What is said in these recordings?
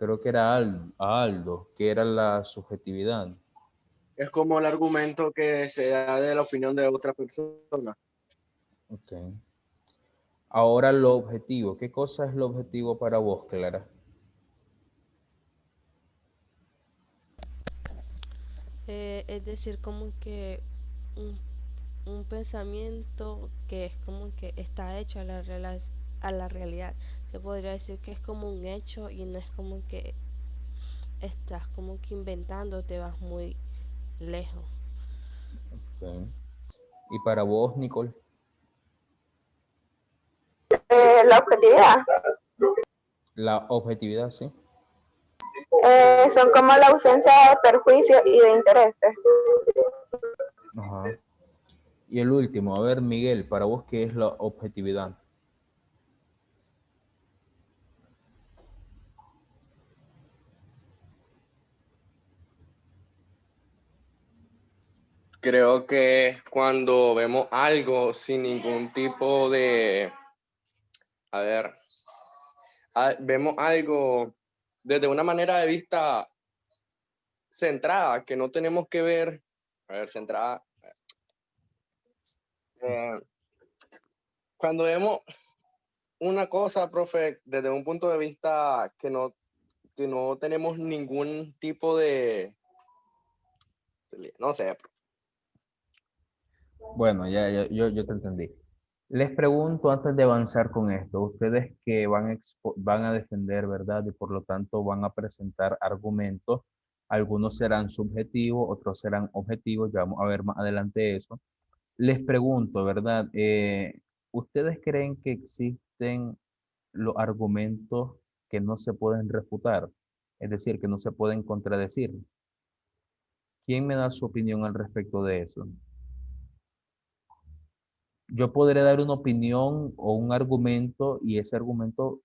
creo que era a Aldo, que era la subjetividad. Es como el argumento que se da de la opinión de otra persona. Ok. Ahora lo objetivo. ¿Qué cosa es lo objetivo para vos, Clara? Es decir, como que un, un pensamiento que es como que está hecho a a la realidad. Se podría decir que es como un hecho y no es como que estás como que inventando, te vas muy lejos. Ok. Y para vos, Nicole, La objetividad. la objetividad, ¿sí? Son como la ausencia de perjuicios y de intereses. Ajá. Y el último, a ver, Miguel, para vos, ¿qué es la objetividad? Creo que cuando vemos algo sin ningún tipo de, a ver, vemos algo desde una manera de vista centrada, que no tenemos que ver, a ver, centrada, eh, cuando vemos una cosa, profe, desde un punto de vista que no tenemos ningún tipo de, no sé, Bueno, yo te entendí. Les pregunto antes de avanzar con esto, ustedes que van a defender, ¿verdad? Y por lo tanto van a presentar argumentos, algunos serán subjetivos, otros serán objetivos, ya vamos a ver más adelante eso. Les pregunto, ¿verdad? ¿Ustedes creen que existen los argumentos que no se pueden refutar? Es decir, que no se pueden contradecir. ¿Quién me da su opinión al respecto de eso? Yo podré dar una opinión o un argumento y ese argumento,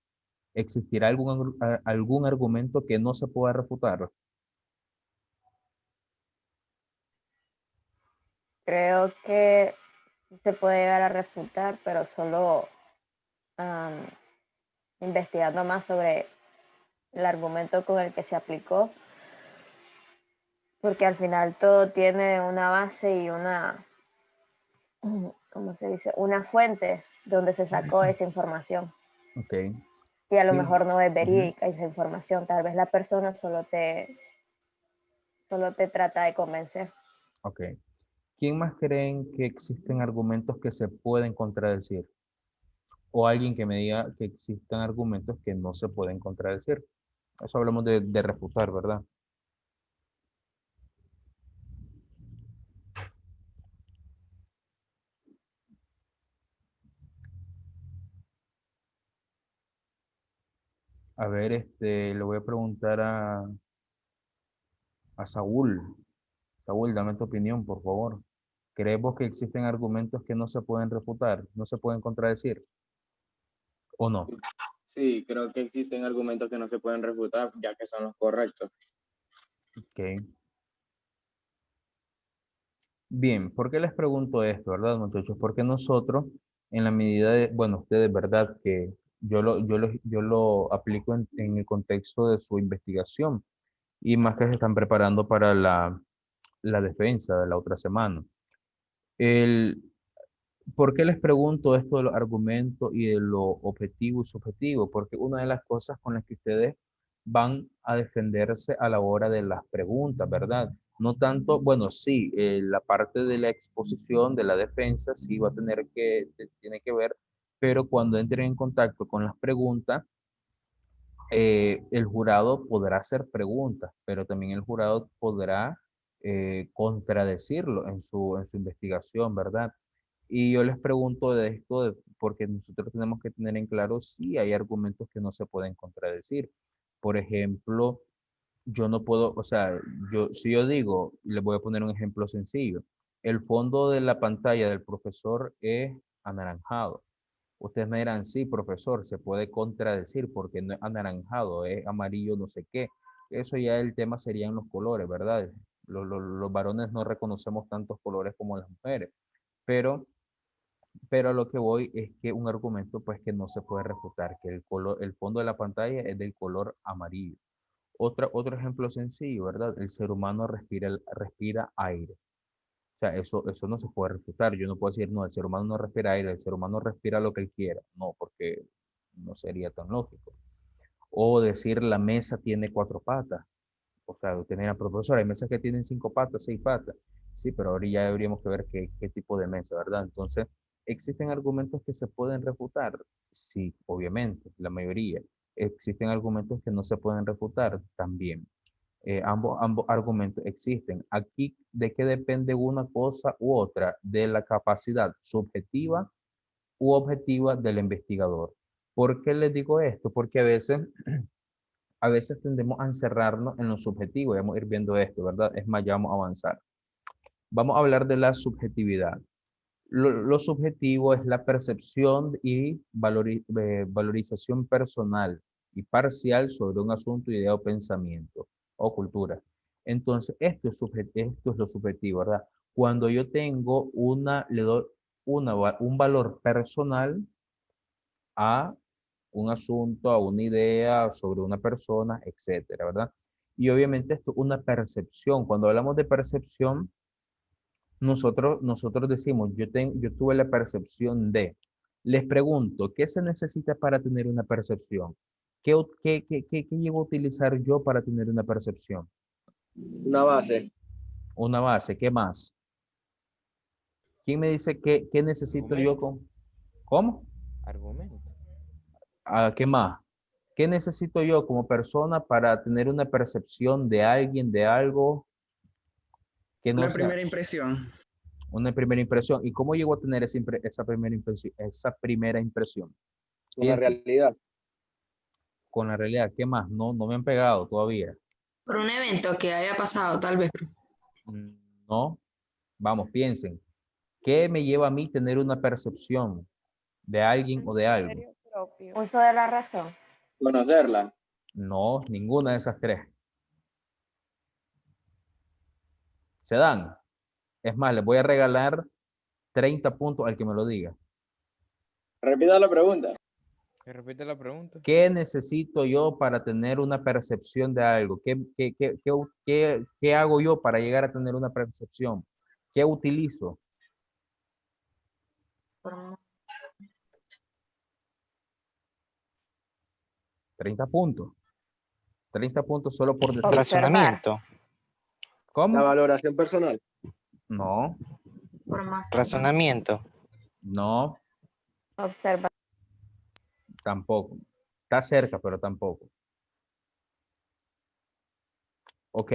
¿existirá algún argumento que no se pueda refutar? Creo que se puede llegar a refutar, pero solo um, investigando más sobre el argumento con el que se aplicó, porque al final todo tiene una base y una, ¿cómo se dice? Una fuente donde se sacó esa información. Ok. Y a lo ¿Quién? mejor no es Ujú. verídica esa información, tal vez la persona solo te trata de convencer. Ok. ¿Quién más creen que existen argumentos que se pueden contradecir? O alguien que me diga que existan argumentos que no se pueden contradecir. Eso hablamos de refutar, ¿verdad? A ver, le voy a preguntar a Saúl. Saúl, dame tu opinión, por favor. ¿Crees vos que existen argumentos que no se pueden refutar, no se pueden contradecir? ¿O no? Sí, creo que existen argumentos que no se pueden refutar, ya que son los correctos. Ok. Bien, ¿por qué les pregunto esto, verdad, muchachos? Porque nosotros, en la medida de, bueno, ustedes, verdad, que yo lo aplico en el contexto de su investigación y más que se están preparando para la defensa de la otra semana. El, ¿Por qué les pregunto esto de los argumentos y de lo objetivo y subjetivo? Porque una de las cosas con las que ustedes van a defenderse a la hora de las preguntas, ¿verdad? No tanto, bueno, sí, la parte de la exposición, de la defensa, sí va a tener tiene que ver, pero cuando entren en contacto con las preguntas, el jurado podrá hacer preguntas, pero también el jurado podrá contradecirlo en su investigación, ¿verdad? Y yo les pregunto de esto, porque nosotros tenemos que tener en claro si hay argumentos que no se pueden contradecir. Por ejemplo, yo no puedo, o sea, si yo digo, les voy a poner un ejemplo sencillo, el fondo de la pantalla del profesor es anaranjado. Ustedes me dirán, sí, profesor, se puede contradecir porque no es anaranjado, es amarillo, no sé qué. Eso ya el tema serían los colores, ¿verdad? Los varones no reconocemos tantos colores como las mujeres, pero, pero a lo que voy es que un argumento pues que no se puede refutar, que el fondo de la pantalla es del color amarillo. Otro ejemplo sencillo, ¿verdad? El ser humano respira aire. O sea, eso no se puede refutar. Yo no puedo decir, no, el ser humano no respira aire, el ser humano respira lo que él quiera. No, porque no sería tan lógico. O decir, la mesa tiene cuatro patas. O sea, tenía profesor, hay mesas que tienen cinco patas, seis patas. Sí, pero ahora ya deberíamos que ver qué tipo de mesa, ¿verdad? Entonces, ¿existen argumentos que se pueden refutar? Sí, obviamente, la mayoría. ¿Existen argumentos que no se pueden refutar? También. Ambos argumentos existen. Aquí, ¿de qué depende una cosa u otra? De la capacidad subjetiva u objetiva del investigador. ¿Por qué les digo esto? Porque a veces tendemos a encerrarnos en lo subjetivo. Y vamos a ir viendo esto, ¿verdad? Es más, ya vamos a avanzar. Vamos a hablar de la subjetividad. Lo subjetivo es la percepción y valorización personal y parcial sobre un asunto, idea o pensamiento o cultura. Entonces, esto es lo subjetivo, ¿verdad? Cuando yo tengo le doy un valor personal a un asunto, a una idea, sobre una persona, etcétera, ¿verdad? Y obviamente esto es una percepción. Cuando hablamos de percepción, nosotros decimos, yo tuve la percepción de. Les pregunto, ¿qué se necesita para tener una percepción? ¿Qué llego a utilizar yo para tener una percepción? Una base. Una base, ¿qué más? ¿Quién me dice qué necesito yo Argumento. ¿Cómo? Argumento. ¿Qué más? ¿Qué necesito yo como persona para tener una percepción de alguien, de algo que no Una sea primera impresión. una primera impresión? ¿Y cómo llego a tener esa primera impresión? Esa primera impresión. Una realidad. Con la realidad, ¿qué más? No me han pegado todavía. Por un evento que haya pasado, tal vez. Mm, No, vamos, piensen. ¿Qué me lleva a mí tener una percepción de alguien o de algo? Criterio propio. Uso de la razón. Conocerla. No, ninguna de esas tres. ¿Se dan? Es más, les voy a regalar 30 puntos al que me lo diga. Repita la pregunta. ¿Me repite la pregunta? ¿Qué necesito yo para tener una percepción de algo? ¿Qué hago yo para llegar a tener una percepción? ¿Qué utilizo? 30 puntos. 30 puntos solo por decir. Razonamiento. La ¿Cómo? valoración personal. No, Razonamiento. no, Observa. tampoco. Está cerca, pero tampoco. Ok,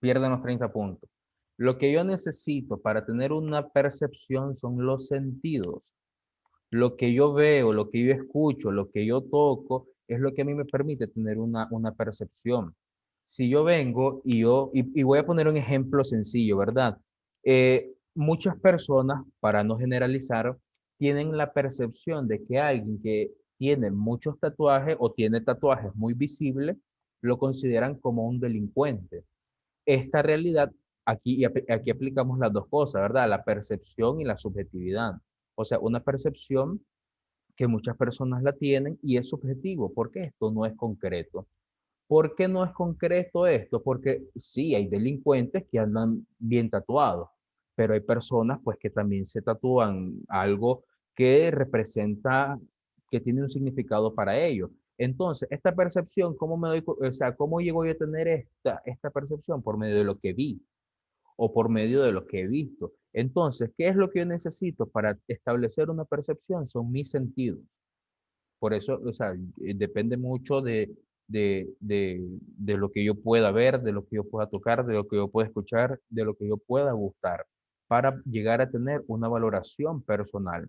pierden los 30 puntos. Lo que yo necesito para tener una percepción son los sentidos. Lo que yo veo, lo que yo escucho, lo que yo toco, es lo que a mí me permite tener una percepción. Si yo vengo y voy a poner un ejemplo sencillo, ¿verdad? Muchas personas, para no generalizar, tienen la percepción de que alguien que tiene muchos tatuajes o tiene tatuajes muy visibles, lo consideran como un delincuente. Esta realidad, aquí aplicamos las dos cosas, ¿verdad? La percepción y la subjetividad. O sea, una percepción que muchas personas la tienen y es subjetivo, porque esto no es concreto. ¿Por qué no es concreto esto? Porque sí, hay delincuentes que andan bien tatuados, pero hay personas pues que también se tatúan algo que representa, que tiene un significado para ellos. Entonces, esta percepción, ¿cómo o sea, cómo llego yo a tener esta percepción? Por medio de lo que vi o por medio de lo que he visto. Entonces, ¿qué es lo que yo necesito para establecer una percepción? Son mis sentidos. Por eso, o sea, depende mucho de lo que yo pueda ver, de lo que yo pueda tocar, de lo que yo pueda escuchar, de lo que yo pueda gustar, para llegar a tener una valoración personal.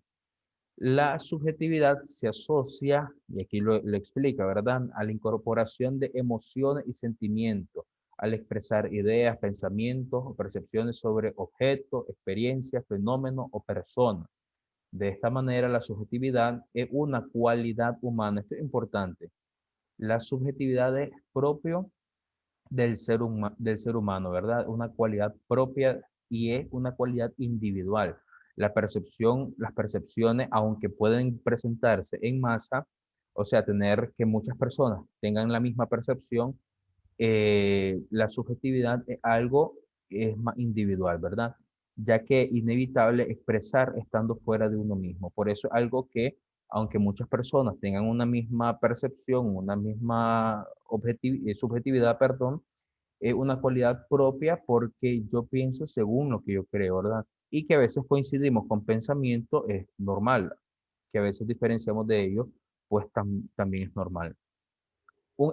La subjetividad se asocia, y aquí lo explica, ¿verdad?, a la incorporación de emociones y sentimientos, al expresar ideas, pensamientos o percepciones sobre objetos, experiencias, fenómenos o personas. De esta manera, la subjetividad es una cualidad humana. Esto es importante. La subjetividad es propio del ser humano, ¿verdad? Una cualidad propia y es una cualidad individual. Las percepciones, aunque pueden presentarse en masa, o sea, tener que muchas personas tengan la misma percepción, la subjetividad es algo es más individual, ¿verdad? Ya que es inevitable expresar estando fuera de uno mismo. Por eso es algo que, aunque muchas personas tengan una misma percepción, una misma subjetividad, perdón, es una cualidad propia porque yo pienso según lo que yo creo, ¿verdad? Y que a veces coincidimos con pensamiento es normal, que a veces diferenciamos de ellos, pues también es normal.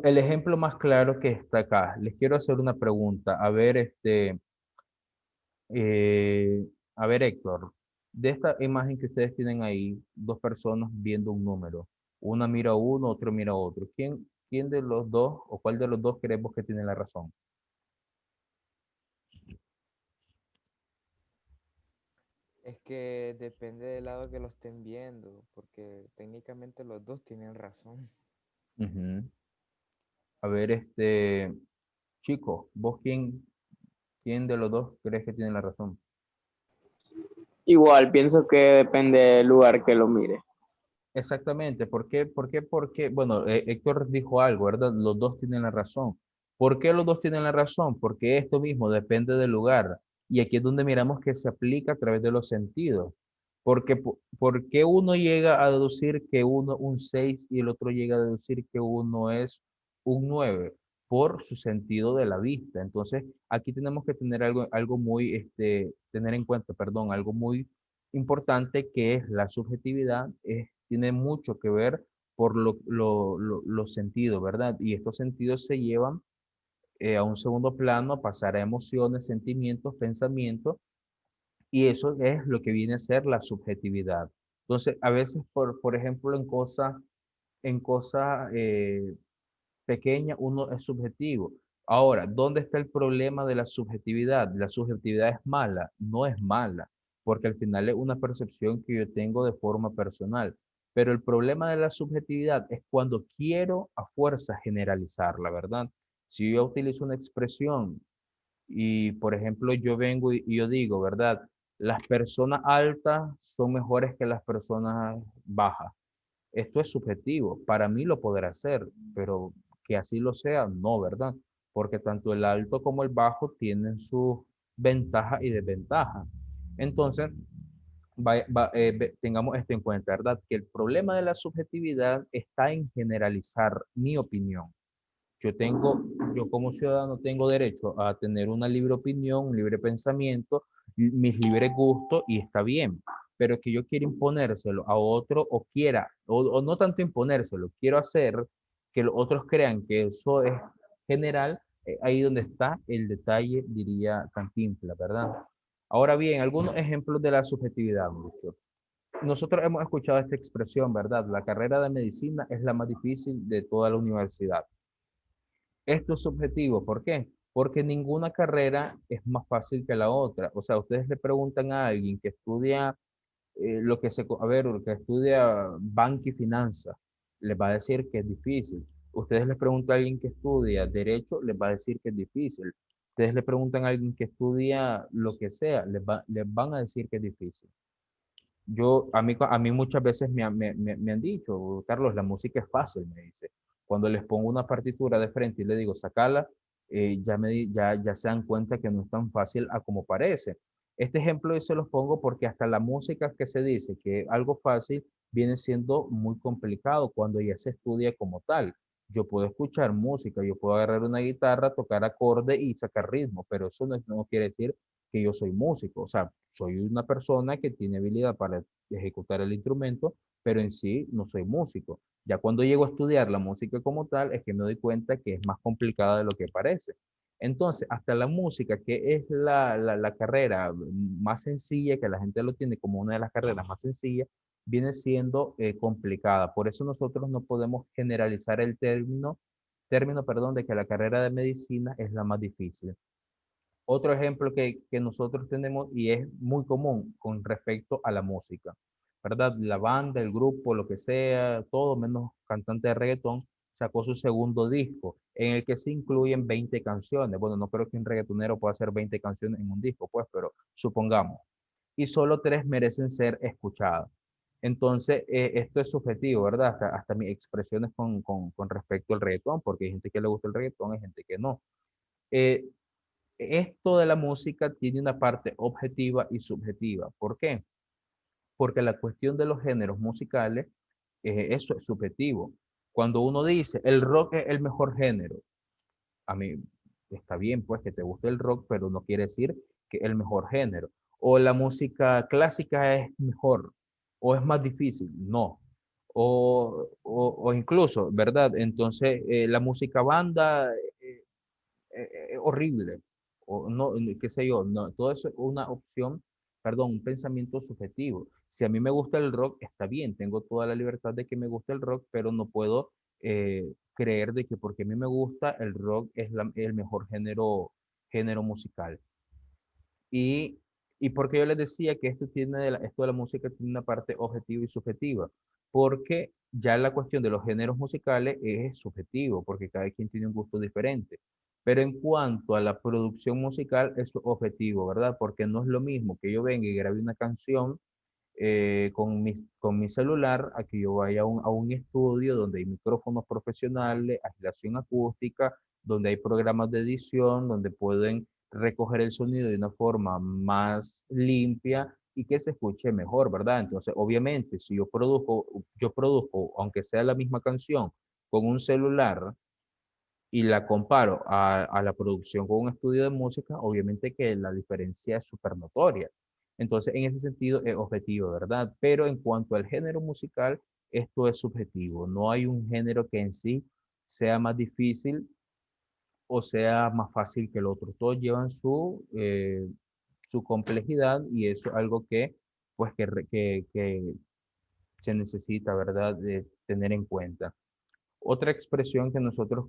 El ejemplo más claro que está acá, les quiero hacer una pregunta. Eh, a ver, Héctor, de esta imagen que ustedes tienen ahí, dos personas viendo un número. Una mira a uno, otro mira a otro. ¿Quién de los dos o cuál de los dos creemos que tiene la razón? Es que depende del lado que lo estén viendo, porque técnicamente los dos tienen razón. Ujú. A ver, chico, ¿vos quién de los dos crees que tiene la razón? Igual, pienso que depende del lugar que lo mire. Exactamente. ¿Por qué? ¿Por qué? Porque, bueno, Héctor dijo algo, ¿verdad? Los dos tienen la razón. ¿Por qué los dos tienen la razón? Porque esto mismo depende del lugar. Y aquí es donde miramos que se aplica a través de los sentidos. Porque, ¿por qué uno llega a deducir que uno es un 6 y el otro llega a deducir que uno es un 9? Por su sentido de la vista. Entonces, aquí tenemos que tener algo muy, tener en cuenta, perdón, algo muy importante que es la subjetividad, tiene mucho que ver por los sentidos, ¿verdad? Y estos sentidos se llevan a un segundo plano, a pasar a emociones, sentimientos, pensamientos, y eso es lo que viene a ser la subjetividad. Entonces, a veces, por ejemplo, en cosas pequeñas, uno es subjetivo. Ahora, ¿dónde está el problema de la subjetividad? La subjetividad es mala, no es mala, porque al final es una percepción que yo tengo de forma personal. Pero el problema de la subjetividad es cuando quiero a fuerza generalizarla, ¿verdad? Si yo utilizo una expresión y, por ejemplo, yo vengo y yo digo, ¿verdad? Las personas altas son mejores que las personas bajas. Esto es subjetivo. Para mí lo podrá ser, pero que así lo sea, no, ¿verdad? Porque tanto el alto como el bajo tienen sus ventajas y desventajas. Entonces, tengamos esto en cuenta, ¿verdad? Que el problema de la subjetividad está en generalizar mi opinión. Yo como ciudadano tengo derecho a tener una libre opinión, un libre pensamiento, mis libres gustos y está bien, pero que yo quiera imponérselo a otro o quiera, o no tanto imponérselo, quiero hacer que los otros crean que eso es general, ahí donde está el detalle, diría Cantinflas, ¿verdad? Ahora bien, algunos ejemplos de la subjetividad, mucho. Nosotros hemos escuchado esta expresión, ¿verdad? La carrera de medicina es la más difícil de toda la universidad. Esto es subjetivo, ¿por qué? Porque ninguna carrera es más fácil que la otra. O sea, ustedes le preguntan a alguien que estudia lo que estudia banca y finanzas, les va a decir que es difícil. Ustedes le preguntan a alguien que estudia derecho, les va a decir que es difícil. Ustedes le preguntan a alguien que estudia lo que sea, les van a decir que es difícil. A mí muchas veces me han dicho, Carlos, la música es fácil, me dice. Cuando les pongo una partitura de frente y le digo, sacala, ya se dan cuenta que no es tan fácil a como parece. Este ejemplo yo se los pongo porque hasta la música que se dice que es algo fácil viene siendo muy complicado cuando ya se estudia como tal. Yo puedo escuchar música, yo puedo agarrar una guitarra, tocar acorde y sacar ritmo, pero eso no quiere decir que yo soy músico. O sea, soy una persona que tiene habilidad para ejecutar el instrumento, pero en sí no soy músico. Ya cuando llego a estudiar la música como tal, es que me doy cuenta que es más complicada de lo que parece. Entonces, hasta la música, que es la carrera más sencilla, que la gente lo tiene como una de las carreras más sencillas, viene siendo complicada. Por eso nosotros no podemos generalizar el perdón, de que la carrera de medicina es la más difícil. Otro ejemplo que nosotros tenemos y es muy común con respecto a la música, ¿verdad? La banda, el grupo, lo que sea, todo menos cantante de reggaetón, sacó su segundo disco en el que se incluyen 20 canciones. Bueno, no creo que un reggaetonero pueda hacer 20 canciones en un disco, pues, pero supongamos. Y solo tres merecen ser escuchadas. Entonces, esto es subjetivo, ¿verdad? Hasta mis expresiones con respecto al reggaetón, porque hay gente que le gusta el reggaetón, hay gente que no. Eh, Esto de la música tiene una parte objetiva y subjetiva. ¿Por qué? Porque la cuestión de los géneros musicales, eso es subjetivo. Cuando uno dice, el rock es el mejor género, a mí está bien, pues, que te guste el rock, pero no quiere decir que es el mejor género. O la música clásica es mejor, o es más difícil, no. O incluso, ¿verdad? Entonces, la música banda horrible, o no, qué sé yo, no, todo eso es una opción, perdón, un pensamiento subjetivo. Si a mí me gusta el rock, está bien, tengo toda la libertad de que me guste el rock, pero no puedo creer de que porque a mí me gusta el rock es el mejor género musical. Y, y porque yo les decía que esto de la música tiene una parte objetiva y subjetiva, porque ya la cuestión de los géneros musicales es subjetivo, porque cada quien tiene un gusto diferente. Pero en cuanto a la producción musical, es objetivo, ¿verdad? Porque no es lo mismo que yo venga y grabe una canción con mi celular a que yo vaya a un estudio donde hay micrófonos profesionales, aislación acústica, donde hay programas de edición, donde pueden recoger el sonido de una forma más limpia y que se escuche mejor, ¿verdad? Entonces, obviamente, si yo produzco, aunque sea la misma canción, con un celular, y la comparo a la producción con un estudio de música, obviamente que la diferencia es súper notoria. Entonces, en ese sentido es objetivo, ¿verdad? Pero en cuanto al género musical, esto es subjetivo. No hay un género que en sí sea más difícil o sea más fácil que el otro. Todos llevan su complejidad y eso es algo que, pues, que se necesita, ¿verdad?, de tener en cuenta. Otra expresión que nosotros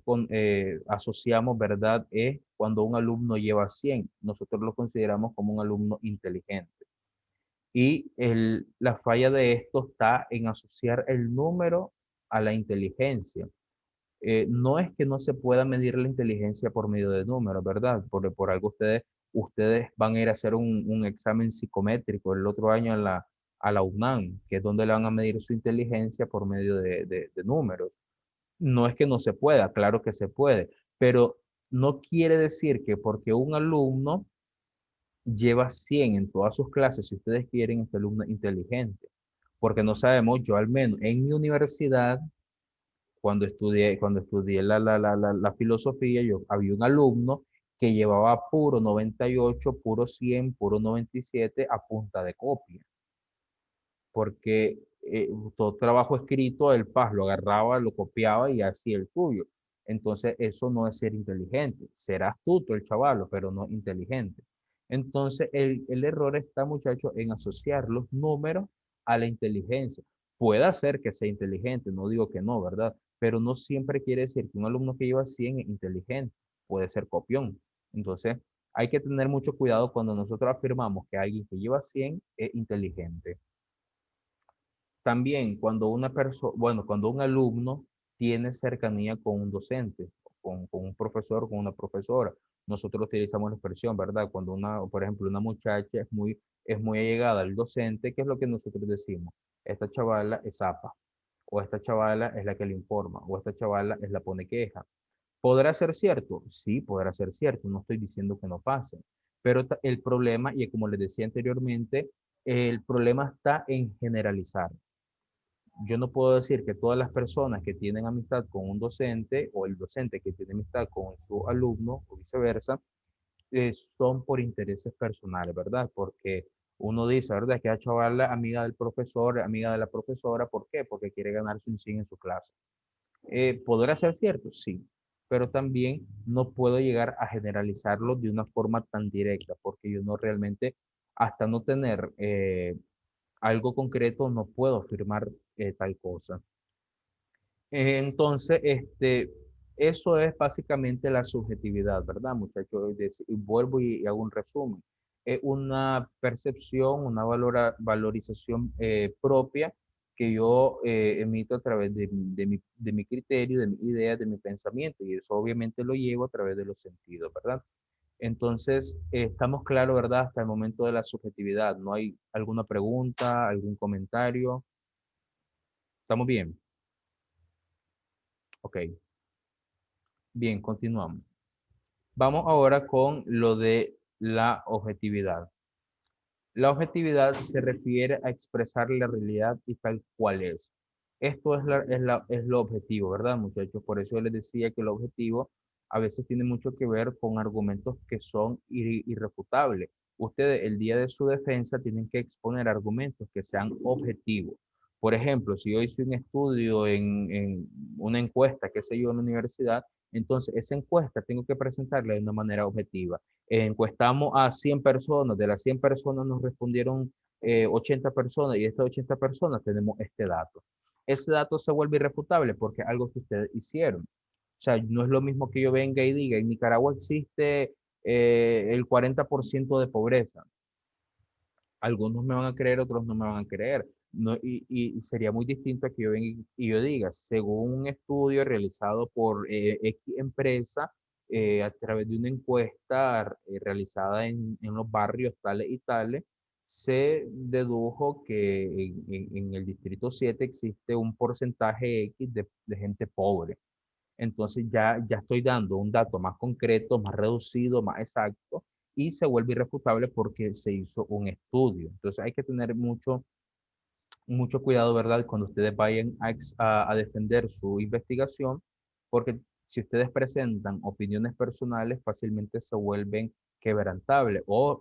asociamos, ¿verdad?, es cuando un alumno lleva 100. Nosotros lo consideramos como un alumno inteligente. Y la falla de esto está en asociar el número a la inteligencia. No es que no se pueda medir la inteligencia por medio de números, ¿verdad? Por algo ustedes van a ir a hacer un examen psicométrico el otro año a la UNAM, que es donde le van a medir su inteligencia por medio de números. No es que no se pueda, claro que se puede, pero no quiere decir que porque un alumno lleva 100 en todas sus clases, si ustedes quieren, este alumno es inteligente, porque no sabemos, yo al menos en mi universidad, cuando estudié la filosofía, yo había un alumno que llevaba puro 98, puro 100, puro 97 a punta de copia porque todo trabajo escrito, el Paz lo agarraba, lo copiaba y hacía el suyo. Entonces, eso no es ser inteligente. Será astuto el chavalo, pero no inteligente. Entonces, el error está, muchachos, en asociar los números a la inteligencia. Puede ser que sea inteligente, no digo que no, ¿verdad? Pero no siempre quiere decir que un alumno que lleva 100 es inteligente. Puede ser copión. Entonces, hay que tener mucho cuidado cuando nosotros afirmamos que alguien que lleva 100 es inteligente. También cuando cuando un alumno tiene cercanía con un docente, con un profesor, con una profesora, nosotros utilizamos la expresión, ¿verdad? Cuando por ejemplo, una muchacha es muy allegada al docente, ¿qué es lo que nosotros decimos? Esta chavala es zapa, o esta chavala es la que le informa, o esta chavala es la pone queja. ¿Podrá ser cierto? Sí, podrá ser cierto, no estoy diciendo que no pase, pero el problema, y como les decía anteriormente, el problema está en generalizar. Yo no puedo decir que todas las personas que tienen amistad con un docente o el docente que tiene amistad con su alumno o viceversa, son por intereses personales, ¿verdad? Porque uno dice, ¿verdad? Que a chaval amiga del profesor, amiga de la profesora, ¿por qué? Porque quiere ganarse un 100 en su clase. ¿Podrá ser cierto? Sí, pero también no puedo llegar a generalizarlo de una forma tan directa, porque yo no realmente, hasta no tener algo concreto, no puedo afirmar tal cosa. Entonces, eso es básicamente la subjetividad, ¿verdad, muchachos? Y vuelvo y hago un resumen. Es una percepción, una valorización propia que yo emito a través de mi criterio, de mi idea, de mi pensamiento, y eso obviamente lo llevo a través de los sentidos, ¿verdad? Entonces, estamos claros, ¿verdad? Hasta el momento de la subjetividad. ¿No hay alguna pregunta, algún comentario? ¿Estamos bien? Ok, bien, continuamos. Vamos ahora con lo de la objetividad. La objetividad se refiere a expresar la realidad y tal cual es. Esto es lo objetivo, ¿verdad, muchachos? Por eso yo les decía que el objetivo a veces tiene mucho que ver con argumentos que son irrefutables. Ustedes, el día de su defensa, tienen que exponer argumentos que sean objetivos. Por ejemplo, si yo hice un estudio en una encuesta, qué sé yo, en la universidad, entonces esa encuesta tengo que presentarla de una manera objetiva. Encuestamos a 100 personas, de las 100 personas nos respondieron 80 personas y de estas 80 personas tenemos este dato. Ese dato se vuelve irrefutable porque es algo que ustedes hicieron. O sea, no es lo mismo que yo venga y diga, en Nicaragua existe el 40% de pobreza. Algunos me van a creer, otros no me van a creer. No, y sería muy distinto a que yo venga y yo diga, según un estudio realizado por X empresa, a través de una encuesta realizada en los barrios tales y tales, se dedujo que en el Distrito 7 existe un porcentaje X de gente pobre. Entonces ya estoy dando un dato más concreto, más reducido, más exacto, y se vuelve irrefutable porque se hizo un estudio. Entonces hay que tener mucho cuidado, ¿verdad? Cuando ustedes vayan a defender su investigación, porque si ustedes presentan opiniones personales, fácilmente se vuelven quebrantables o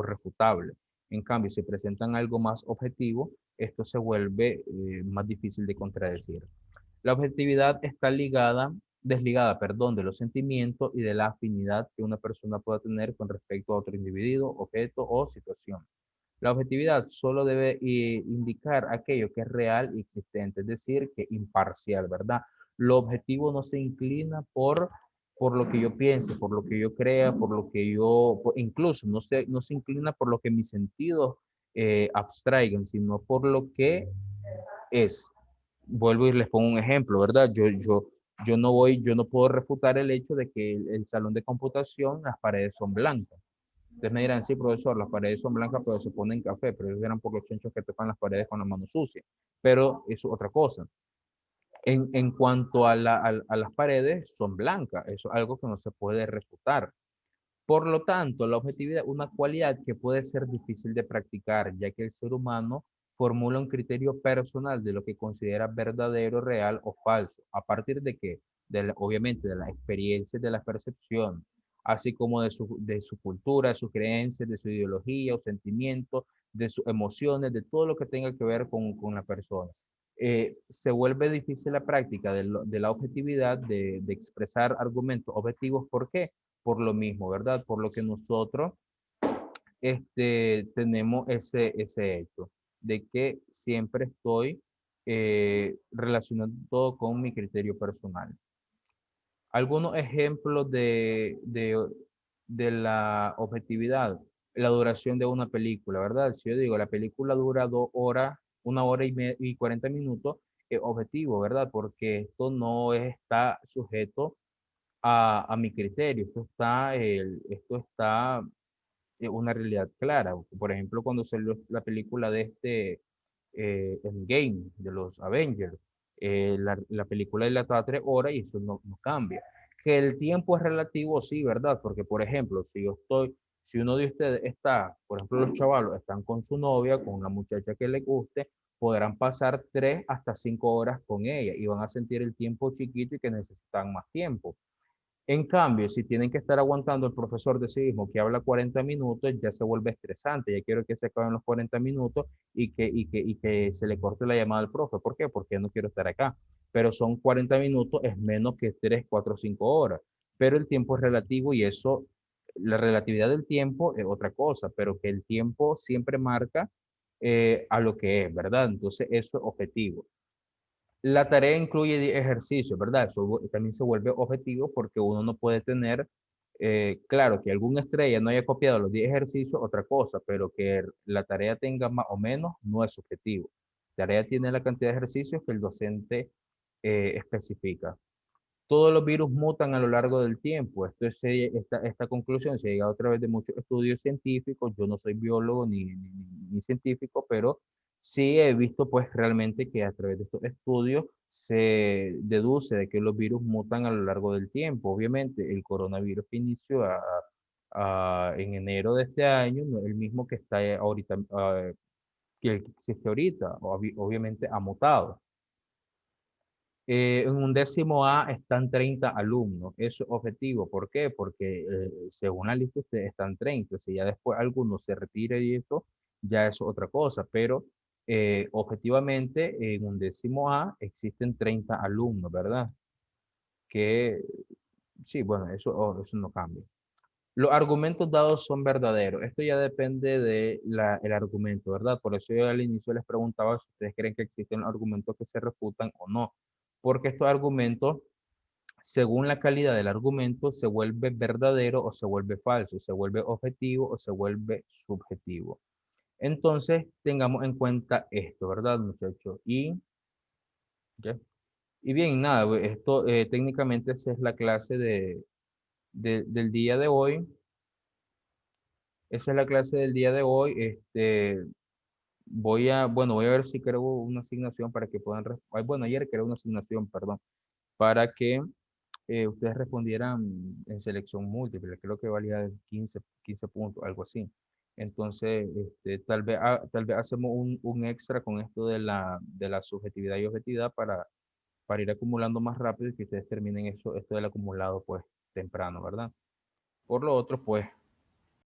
refutables. En cambio, si presentan algo más objetivo, esto se vuelve más difícil de contradecir. La objetividad está desligada, perdón, de los sentimientos y de la afinidad que una persona pueda tener con respecto a otro individuo, objeto o situación. La objetividad solo debe indicar aquello que es real y existente, es decir, que imparcial, ¿verdad? Lo objetivo no se inclina por lo que yo piense, por lo que yo crea, por lo que incluso no se inclina por lo que mis sentidos abstraigan, sino por lo que es. Vuelvo y les pongo un ejemplo, ¿verdad? Yo no puedo refutar el hecho de que el salón de computación, las paredes son blancas. Ustedes me dirán, sí, profesor, las paredes son blancas, pero se ponen café, pero ellos eran por los chenchos que tocan las paredes con las manos sucias. Pero eso es otra cosa. En cuanto a las paredes, son blancas. Eso es algo que no se puede refutar. Por lo tanto, la objetividad es una cualidad que puede ser difícil de practicar, ya que el ser humano formula un criterio personal de lo que considera verdadero, real o falso, a partir de que, obviamente, de las experiencias, de la percepción, así como de su cultura, de sus creencias, de su ideología o sentimientos, de sus emociones, de todo lo que tenga que ver con la persona. Se vuelve difícil la práctica de la objetividad, de expresar argumentos objetivos. ¿Por qué? Por lo mismo, ¿verdad? Por lo que nosotros tenemos ese hecho de que siempre estoy relacionando todo con mi criterio personal. Algunos ejemplos de la objetividad, la duración de una película, ¿verdad? Si yo digo, la película dura 2 horas, 1 hora y 40 minutos, es objetivo, ¿verdad? Porque esto no está sujeto a mi criterio. Esto está una realidad clara. Por ejemplo, cuando salió la película de Endgame, de los Avengers, la película dilataba 3 horas y eso no cambia. Que el tiempo es relativo, sí, ¿verdad? Porque, por ejemplo, si uno de ustedes está, por ejemplo, los chavalos están con su novia, con la muchacha que les guste, podrán pasar 3 hasta 5 horas con ella y van a sentir el tiempo chiquito y que necesitan más tiempo. En cambio, si tienen que estar aguantando el profesor de civismo que habla 40 minutos, ya se vuelve estresante. Ya quiero que se acaben los 40 minutos y que se le corte la llamada al profe. ¿Por qué? Porque no quiero estar acá. Pero son 40 minutos, es menos que 3, 4, 5 horas. Pero el tiempo es relativo y eso, la relatividad del tiempo es otra cosa, pero que el tiempo siempre marca a lo que es, ¿verdad? Entonces, eso es objetivo. La tarea incluye 10 ejercicios, ¿verdad? Eso también se vuelve objetivo porque uno no puede tener, claro, que alguna estrella no haya copiado los 10 ejercicios, otra cosa, pero que la tarea tenga más o menos no es subjetivo. La tarea tiene la cantidad de ejercicios que el docente especifica. Todos los virus mutan a lo largo del tiempo. Esta conclusión se ha llegado a través de muchos estudios científicos. Yo no soy biólogo ni científico, pero Sí he visto pues realmente que a través de estos estudios se deduce de que los virus mutan a lo largo del tiempo. Obviamente el coronavirus que inició en enero de este año no es el mismo que está ahorita, que el que existe ahorita. Obviamente ha mutado. En un décimo A están 30 alumnos. Eso es objetivo. ¿Por qué? Porque según la lista ustedes están 30. Si ya después alguno se retira y eso, ya es otra cosa. Pero objetivamente en un décimo A existen 30 alumnos, ¿verdad? Que sí, bueno, eso no cambia. Los argumentos dados son verdaderos. Esto ya depende de el argumento, ¿verdad? Por eso yo al inicio les preguntaba si ustedes creen que existen argumentos que se refutan o no. Porque estos argumentos, según la calidad del argumento, se vuelve verdadero o se vuelve falso, se vuelve objetivo o se vuelve subjetivo. Entonces, tengamos en cuenta esto, ¿verdad, muchachos? ¿Ya? Y bien, nada, esto técnicamente esa es la clase del día de hoy. Esa es la clase del día de hoy. Voy a ver si creo una asignación para que puedan, bueno, ayer creé una asignación, perdón, para que ustedes respondieran en selección múltiple, creo que valía 15 puntos, algo así. Entonces, tal vez hacemos un extra con esto de la subjetividad y objetividad para ir acumulando más rápido y que ustedes terminen esto del acumulado pues temprano, ¿verdad? Por lo otro, pues